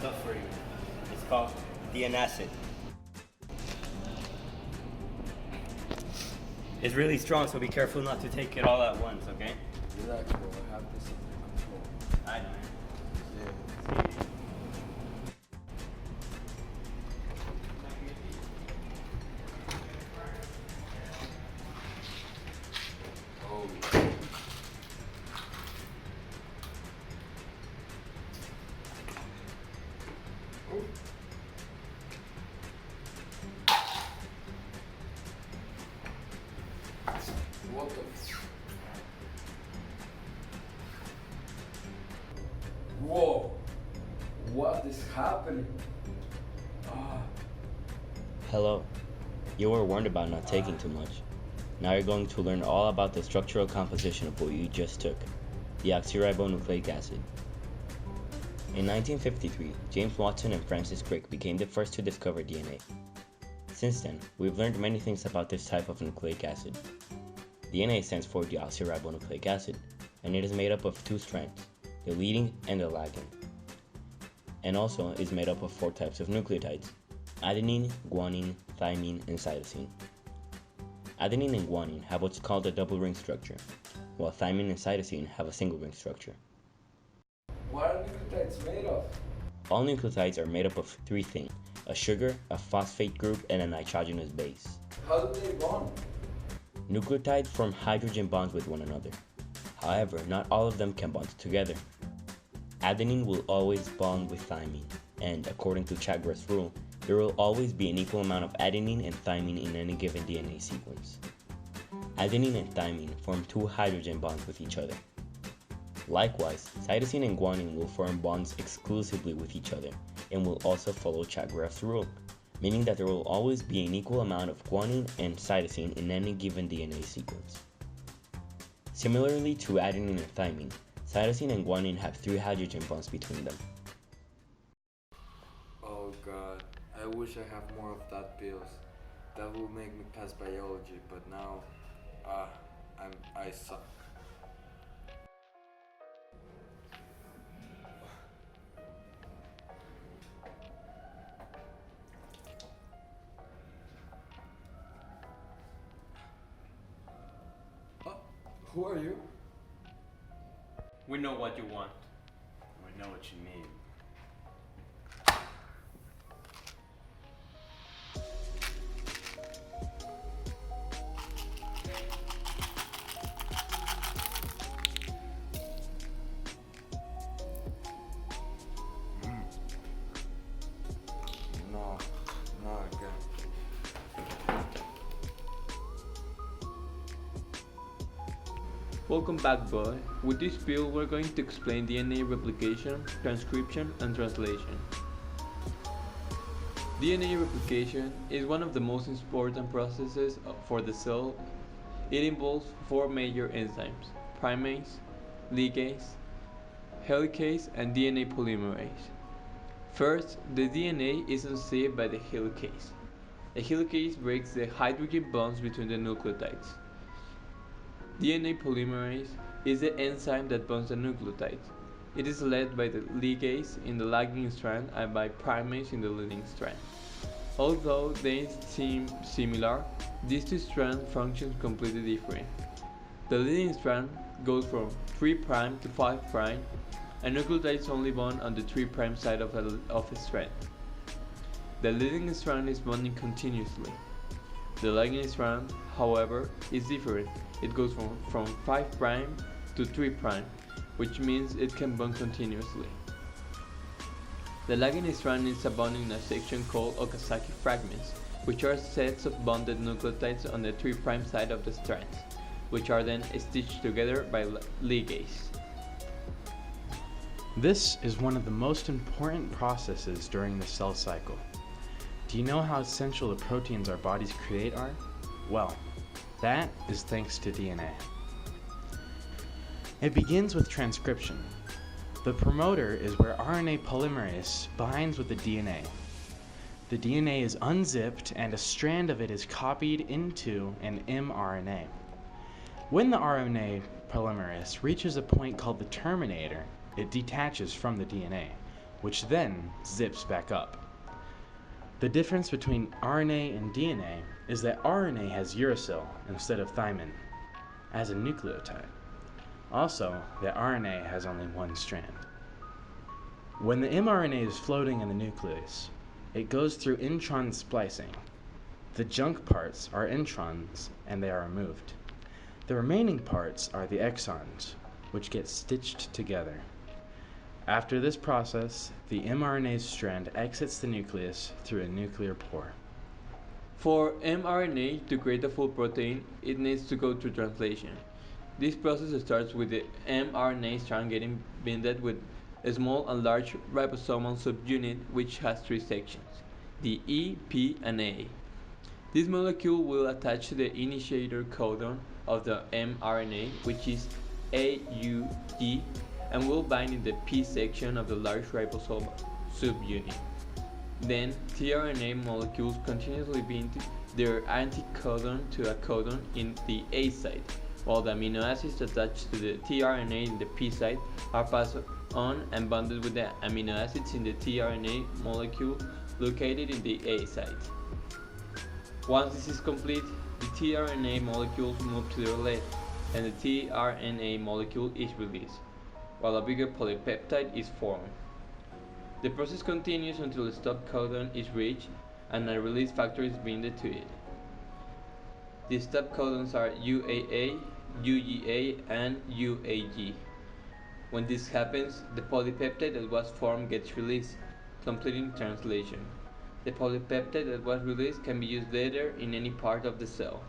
stuff for you. It's called DNA acid. It's really strong, so be careful not to take it all at once, okay? Relax, bro. I have this under control. I know. Yeah. Oh. What the? Whoa! What is happening? Ah. Hello. You were warned about not taking too much. Now you're going to learn all about the structural composition of what you just took, the oxyribonucleic acid. In 1953, James Watson and Francis Crick became the first to discover DNA. Since then, we've learned many things about this type of nucleic acid. DNA stands for deoxyribonucleic acid, and it is made up of two strands, the leading and the lagging, and also is made up of 4 types of nucleotides: adenine, guanine, thymine, and cytosine. Adenine and guanine have what's called a double ring structure, while thymine and cytosine have a single ring structure. What are nucleotides made of? All nucleotides are made up of 3 things: a sugar, a phosphate group, and a nitrogenous base. How do they bond? Nucleotides form hydrogen bonds with one another. However, not all of them can bond together. Adenine will always bond with thymine, and according to Chagres' rule, there will always be an equal amount of adenine and thymine in any given DNA sequence. Adenine and thymine form 2 hydrogen bonds with each other. Likewise, cytosine and guanine will form bonds exclusively with each other and will also follow Chagres' rule, meaning that there will always be an equal amount of guanine and cytosine in any given DNA sequence. Similarly to adenine and thymine, cytosine and guanine have 3 hydrogen bonds between them. Oh god, I wish I have more of that pills. That will make me pass biology, but now, I suck. Who are you? We know what you want. We know what you mean. No, not again. Welcome back, boy. With this pill, we're going to explain DNA replication, transcription, and translation. DNA replication is one of the most important processes for the cell. It involves 4 major enzymes: primase, ligase, helicase, and DNA polymerase. First, the DNA is unzipped by the helicase. A helicase breaks the hydrogen bonds between the nucleotides. DNA polymerase is the enzyme that bonds the nucleotides. It is led by the ligase in the lagging strand and by primase in the leading strand. Although they seem similar, these 2 strands function completely different. The leading strand goes from 3' to 5', and nucleotides only bond on the 3' side of a strand. The leading strand is bonding continuously. The lagging strand, however, is different. It goes from 5' to 3', which means it can bond continuously. The lagging strand is bound in a section called Okazaki fragments, which are sets of bonded nucleotides on the 3' side of the strands, which are then stitched together by ligase. This is one of the most important processes during the cell cycle. Do you know how essential the proteins our bodies create are? Well, that is thanks to DNA. It begins with transcription. The promoter is where RNA polymerase binds with the DNA. The DNA is unzipped and a strand of it is copied into an mRNA. When the RNA polymerase reaches a point called the terminator, it detaches from the DNA which then zips back up. The difference between RNA and DNA is that RNA has uracil instead of thymine as a nucleotide. Also, that RNA has only one strand. When the mRNA is floating in the nucleus, it goes through intron splicing. The junk parts are introns and they are removed. The remaining parts are the exons, which get stitched together. After this process, the mRNA strand exits the nucleus through a nuclear pore. For mRNA to create a full protein, it needs to go through translation. This process starts with the mRNA strand getting binded with a small and large ribosomal subunit which has three sections, the E, P, and A. This molecule will attach to the initiator codon of the mRNA, which is AUG, and will bind in the P section of the large ribosomal subunit. Then, tRNA molecules continuously bind their anticodon to a codon in the A site, while the amino acids attached to the tRNA in the P site are passed on and bonded with the amino acids in the tRNA molecule located in the A site. Once this is complete, the tRNA molecules move to their left, and the tRNA molecule is released, while a bigger polypeptide is formed. The process continues until the stop codon is reached and a release factor is binded to it. The stop codons are UAA, UGA, and UAG. When this happens, the polypeptide that was formed gets released, completing translation. The polypeptide that was released can be used later in any part of the cell.